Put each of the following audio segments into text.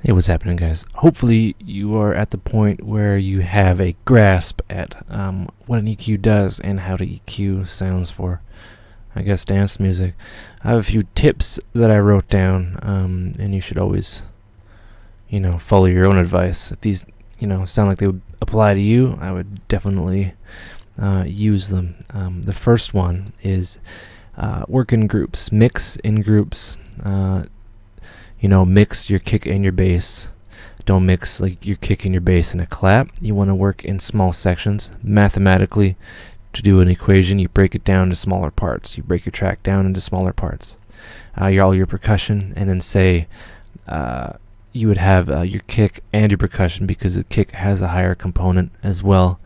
Hey, what's happening, guys? Hopefully, you are at the point where you have a grasp at what an EQ does and how to EQ sounds for, I guess, dance music. I have a few tips that I wrote down, and you should always, follow your own advice. If these, sound like they would apply to you, I would definitely use them. The first one is work in groups, mix in groups. Mix your kick and your bass. Don't mix like your kick and your bass in a clap. You want to work in small sections. Mathematically, to do an equation, you break it down to smaller parts. You break your track down into smaller parts. All your percussion, and then say you would have your kick and your percussion because the kick has a higher component as well.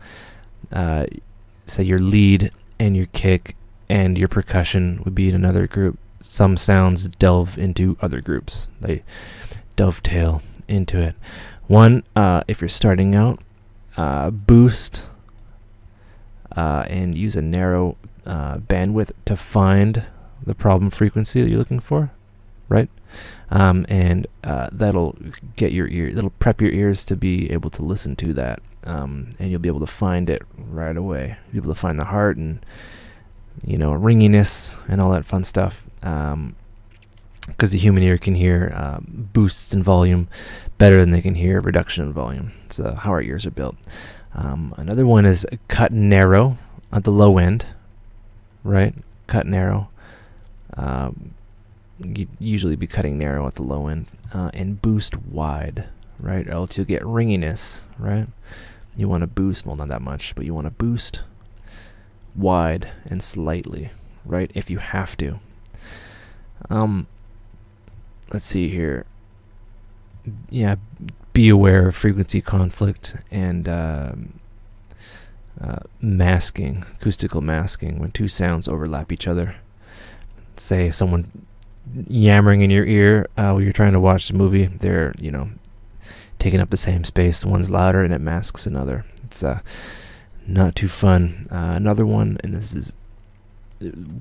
Say your lead and your kick and your percussion would be in another group. Some sounds delve into other groups. They dovetail into it. One, if you're starting out, boost and use a narrow bandwidth to find the problem frequency that you're looking for, right? And that'll get your ear. That'll prep your ears to be able to listen to that, and you'll be able to find it right away. You'll be able to find the heart and ringiness and all that fun stuff. Because the human ear can hear boosts in volume better than they can hear reduction in volume. It's how our ears are built. Another one is cut narrow at the low end, right? Cut narrow. You'd usually be cutting narrow at the low end, and boost wide, right? Or else you'll get ringiness, right? You want to boost, well, not that much, but you want to boost wide and slightly, right? If you have to. Let's see here. Yeah, be aware of frequency conflict and masking, acoustical masking, when two sounds overlap each other. Say someone yammering in your ear while you're trying to watch the movie. They're, taking up the same space. One's louder and it masks another. It's not too fun. Another one, and this is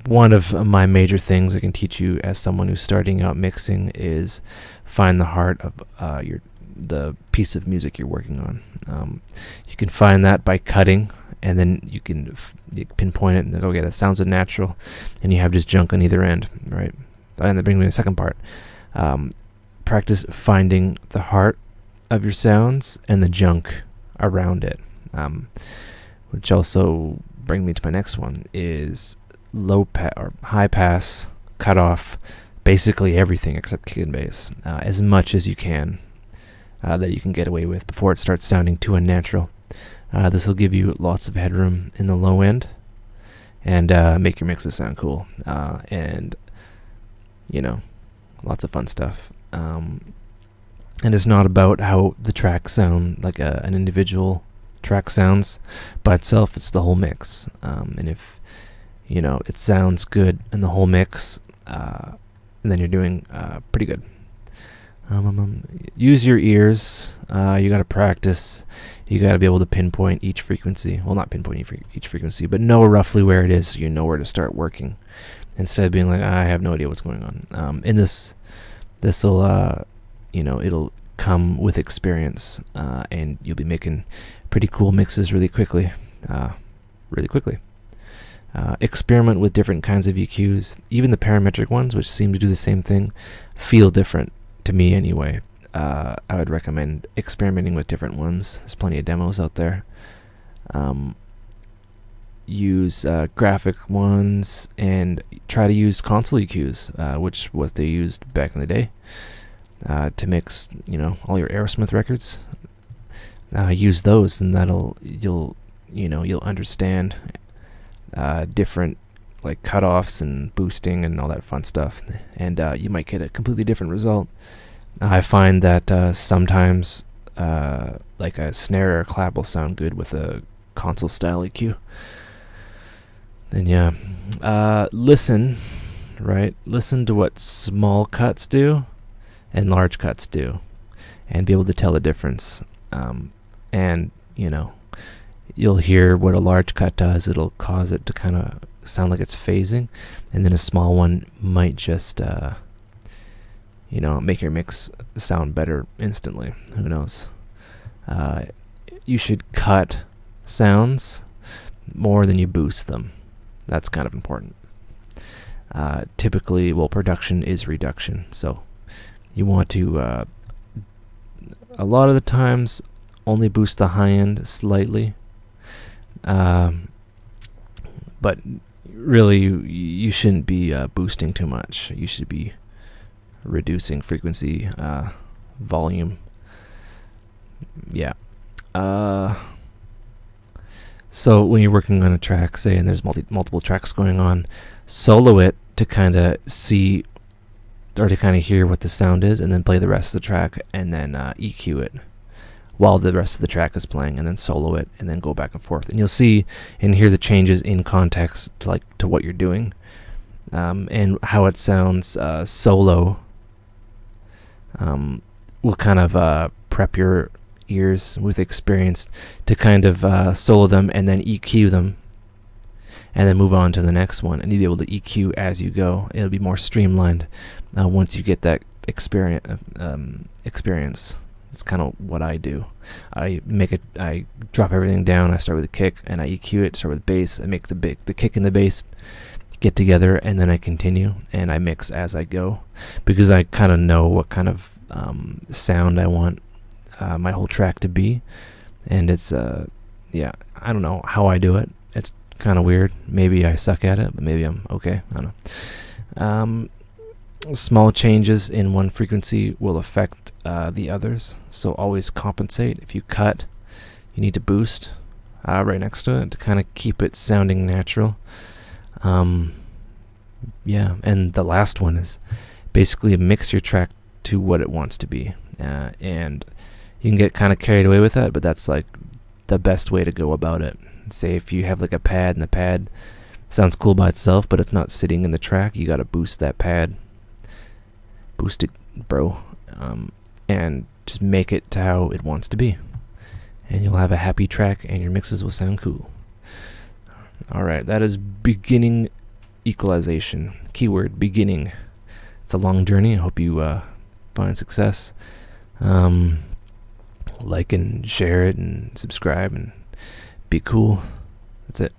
one of my major things I can teach you as someone who's starting out mixing, is find the heart of the piece of music you're working on. You can find that by cutting, and then you can pinpoint it and go, okay, that sounds unnatural, and you have just junk on either end, right? And that brings me to the second part. Practice finding the heart of your sounds and the junk around it, which also brings me to my next one, is low or high pass, cut off basically everything except kick and bass, as much as you can, that you can get away with before it starts sounding too unnatural. This will give you lots of headroom in the low end and make your mixes sound cool, and lots of fun stuff. And it's not about how the tracks sound, like an individual track sounds by itself. It's the whole mix, and if it sounds good in the whole mix, and then you're doing pretty good. Use your ears. You got to practice. You got to be able to pinpoint each frequency. Well, not pinpoint each frequency, but know roughly where it is, so you know where to start working, instead of being like, I have no idea what's going on. In this'll it'll come with experience, and you'll be making pretty cool mixes really quickly. Experiment with different kinds of EQs. Even the parametric ones, which seem to do the same thing, feel different to me anyway. I would recommend experimenting with different ones. There's plenty of demos out there. Use graphic ones and try to use console EQs, which what they used back in the day to mix, all your Aerosmith records. Use those, and you'll understand different like cutoffs and boosting and all that fun stuff, and you might get a completely different result. I find that sometimes like a snare or a clap will sound good with a console style EQ. Then listen to what small cuts do and large cuts do, and be able to tell the difference. And you'll hear what a large cut does. It'll cause it to kind of sound like it's phasing, and then a small one might just make your mix sound better instantly. Who knows? You should cut sounds more than you boost them. That's kind of important. Typically, production is reduction, so you want to, a lot of the times, only boost the high end slightly. But really, you shouldn't be boosting too much. You should be reducing frequency, volume. Yeah. So when you're working on a track, say, and there's multiple tracks going on, solo it to kind of see or to kind of hear what the sound is, and then play the rest of the track, and then EQ it while the rest of the track is playing, and then solo it, and then go back and forth. And you'll see and hear the changes in context to what you're doing, and how it sounds solo. Will kind of prep your ears with experience to kind of solo them and then EQ them, and then move on to the next one, and you'll be able to EQ as you go. It'll be more streamlined once you get that experience. It's kind of what I do. I drop everything down. I start with a kick, and I EQ it. Start with bass. I make the kick and the bass get together, and then I continue, and I mix as I go, because I kind of know what kind of sound I want my whole track to be. And it's I don't know how I do it. It's kind of weird. Maybe I suck at it, but maybe I'm okay. I don't know. Small changes in one frequency will affect the others, so always compensate. If you cut, you need to boost right next to it to kind of keep it sounding natural. And the last one is basically mix your track to what it wants to be, and you can get kind of carried away with that, but that's like the best way to go about it. Say if you have like a pad, and the pad sounds cool by itself, but it's not sitting in the track, you got to boost that pad. Boost it, bro, and just make it to how it wants to be, and you'll have a happy track, and your mixes will sound cool. Alright, that is beginning equalization. Keyword, beginning. It's a long journey. I hope you find success. Like and share it and subscribe and be cool. That's it.